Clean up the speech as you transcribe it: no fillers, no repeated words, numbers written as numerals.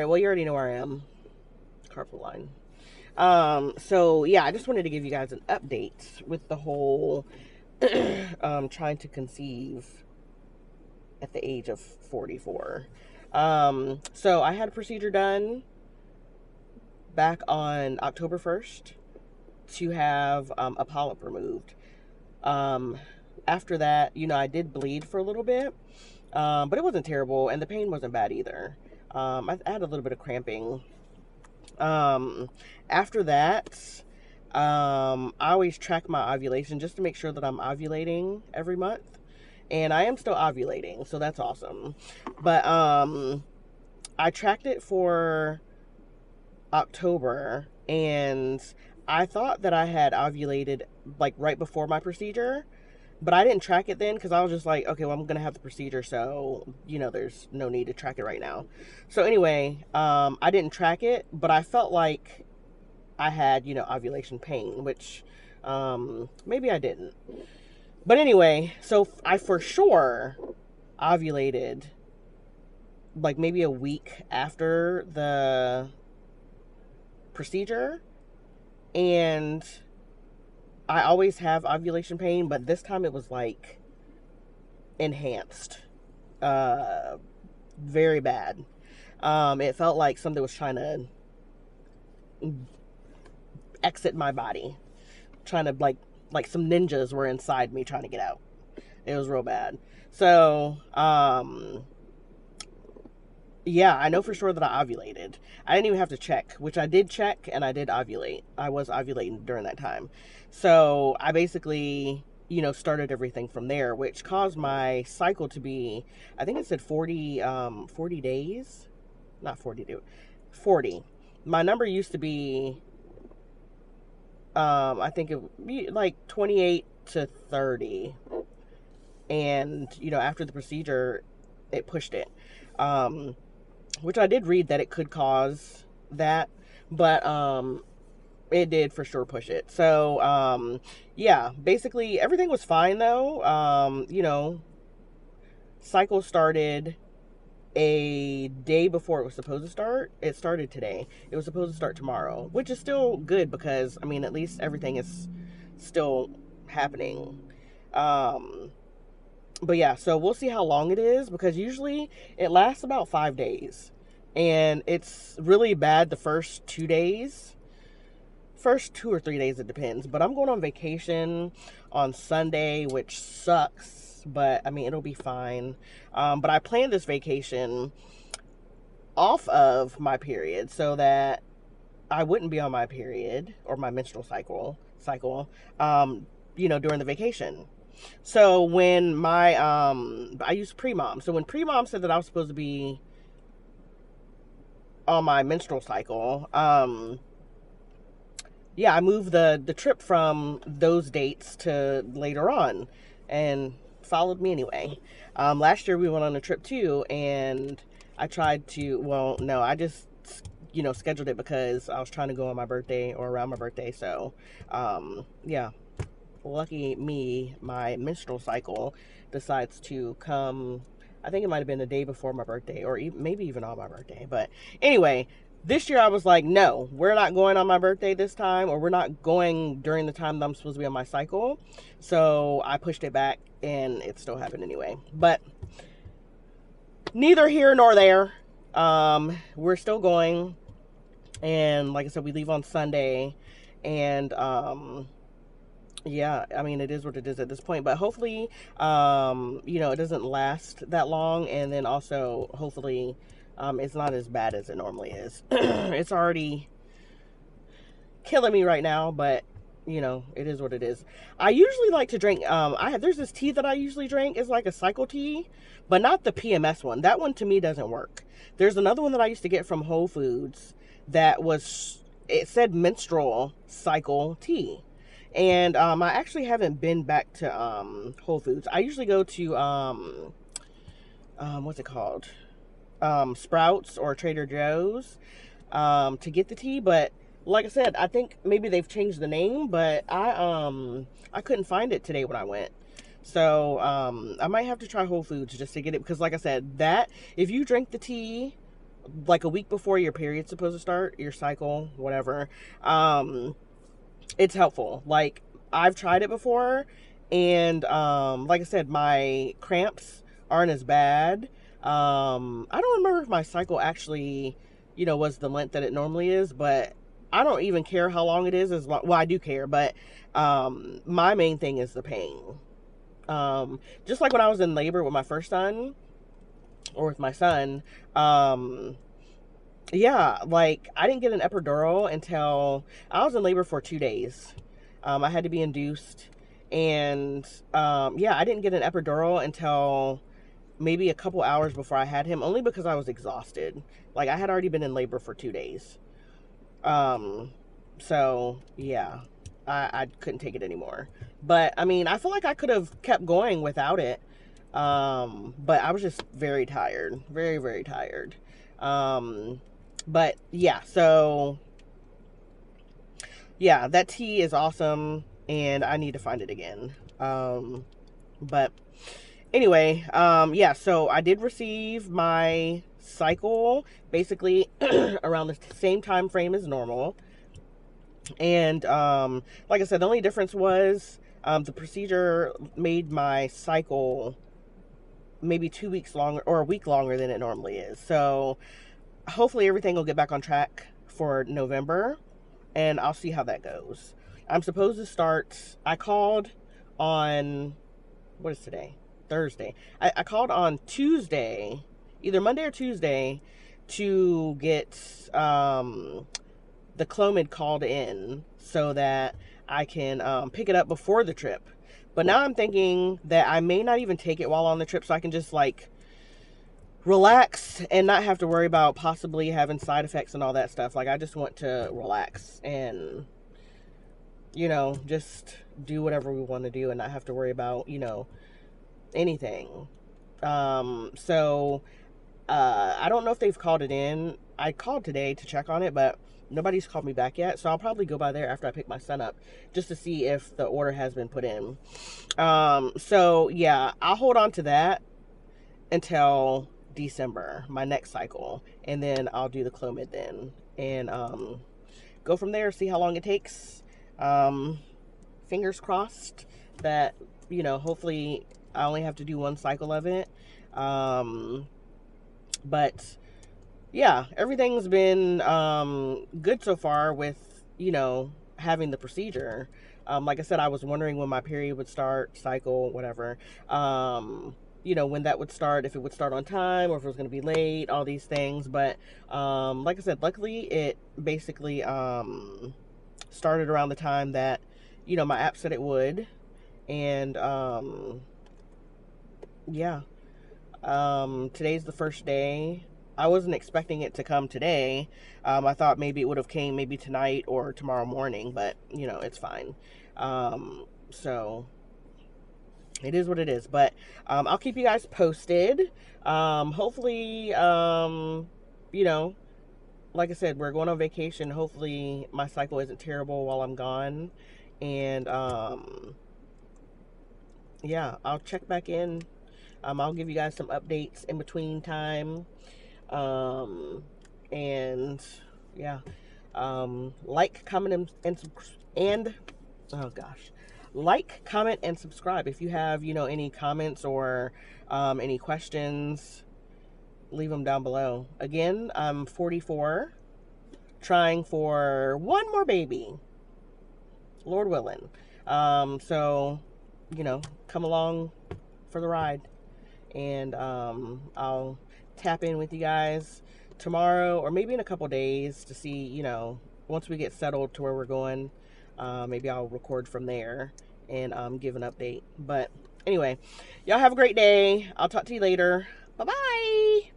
right, well, you already know where I am. Carpool line. So yeah, I just wanted to give you guys an update with the whole trying to conceive at the age of 44. So I had a procedure done back on October 1st to have a polyp removed. After that, I did bleed for a little bit, but it wasn't terrible, and the pain wasn't bad either. I had a little bit of cramping. After that, I always track my ovulation just to make sure that I'm ovulating every month. And I am still ovulating, so that's awesome. But I tracked it for October, and I thought that I had ovulated like right before my procedure, but I didn't track it then because I was just like, okay, well, I'm gonna have the procedure, so there's no need to track it right now. So anyway, I didn't track it, but I felt like I had ovulation pain, which maybe I didn't. But anyway, so I for sure ovulated like maybe a week after the procedure, and I always have ovulation pain, but this time it was like enhanced, very bad. It felt like something was trying to exit my body, trying to like some ninjas were inside me trying to get out. It was real bad. So, yeah, I know for sure that I ovulated. I didn't even have to check, which I did check, and I did ovulate. I was ovulating during that time. So I basically, started everything from there, which caused my cycle to be, I think it said 40 days. Not 40, 40. My number used to be, I think it like 28 to 30. And, after the procedure, it pushed it. Which I did read that it could cause that, but it did for sure push it. So yeah, basically everything was fine though. Cycle started a day before it was supposed to start. It started today. It was supposed to start tomorrow, which is still good because at least everything is still happening. But yeah, so we'll see how long it is, because usually it lasts about 5 days, and it's really bad the first 2 days. First 2 or 3 days, it depends. But I'm going on vacation on Sunday, which sucks, but it'll be fine. But I planned this vacation off of my period so that I wouldn't be on my period or my menstrual cycle, during the vacation. So when I used Pre-Mom. So when Pre-Mom said that I was supposed to be on my menstrual cycle, yeah, I moved the trip from those dates to later on, and followed me anyway. Last year we went on a trip too, and I tried to, well, no, I just, scheduled it because I was trying to go on my birthday or around my birthday. So, yeah. Lucky me, my menstrual cycle decides to come, I think it might have been the day before my birthday, or maybe even on my birthday. But anyway, this year I was like, no, we're not going on my birthday this time, or we're not going during the time that I'm supposed to be on my cycle. So I pushed it back, and it still happened anyway. But neither here nor there. We're still going, and like I said, we leave on Sunday, and yeah, it is what it is at this point, but hopefully, it doesn't last that long, and then also, hopefully, it's not as bad as it normally is. It's already killing me right now, but, it is what it is. I usually like to drink, there's this tea that I usually drink. It's like a cycle tea, but not the PMS one. That one, to me, doesn't work. There's another one that I used to get from Whole Foods that it said menstrual cycle tea. And I actually haven't been back to Whole Foods. I usually go to what's it called? Sprouts or Trader Joe's to get the tea. But like I said, I think maybe they've changed the name, but I couldn't find it today when I went. So I might have to try Whole Foods just to get it, because like I said, that if you drink the tea like a week before your period's supposed to start, your cycle, whatever, it's helpful. Like, I've tried it before, and like I said, my cramps aren't as bad. I don't remember if my cycle actually, was the length that it normally is, but I don't even care how long it is. Well, I do care, but my main thing is the pain. Just like when I was in labor with my first son, or with my son, yeah, like, I didn't get an epidural until I was in labor for 2 days. I had to be induced, and yeah, I didn't get an epidural until maybe a couple hours before I had him, only because I was exhausted. Like, I had already been in labor for 2 days. So yeah, I couldn't take it anymore. But I mean, I feel like I could have kept going without it. But I was just very tired, very, very tired. But yeah, so yeah, that tea is awesome, and I need to find it again. But anyway, yeah, so I did receive my cycle basically around the same time frame as normal. And like I said, the only difference was the procedure made my cycle maybe 2 weeks longer, or a week longer than it normally is. So hopefully everything will get back on track for November, and I'll see how that goes. I'm supposed to start, I called on, what is today? Thursday. I called on Tuesday, either Monday or Tuesday, to get the Clomid called in so that I can pick it up before the trip. But now I'm thinking that I may not even take it while on the trip, so I can just like relax and not have to worry about possibly having side effects and all that stuff. Like, I just want to relax and, just do whatever we want to do and not have to worry about, anything. So I don't know if they've called it in. I called today to check on it, but nobody's called me back yet. So I'll probably go by there after I pick my son up just to see if the order has been put in. So yeah, I'll hold on to that until December, my next cycle, and then I'll do the Clomid then, and go from there, see how long it takes. Fingers crossed that, hopefully I only have to do one cycle of it. But yeah, everything's been good so far with, having the procedure. Like I said, I was wondering when my period would start, cycle, whatever. When that would start, if it would start on time or if it was going to be late, all these things. But like I said, luckily it basically started around the time that, my app said it would. And yeah, today's the first day. I wasn't expecting it to come today. I thought maybe it would have came maybe tonight or tomorrow morning, but it's fine. So it is what it is. But I'll keep you guys posted. Hopefully, like I said, we're going on vacation. Hopefully my cycle isn't terrible while I'm gone. And yeah, I'll check back in. I'll give you guys some updates in between time. And yeah, like, comment, and oh gosh, like, comment, and subscribe. If you have, any comments or any questions, leave them down below. Again, I'm 44, trying for one more baby, Lord willing. So, come along for the ride, and I'll tap in with you guys tomorrow or maybe in a couple days to see, once we get settled to where we're going. Maybe I'll record from there and give an update. But anyway, y'all have a great day. I'll talk to you later. Bye-bye.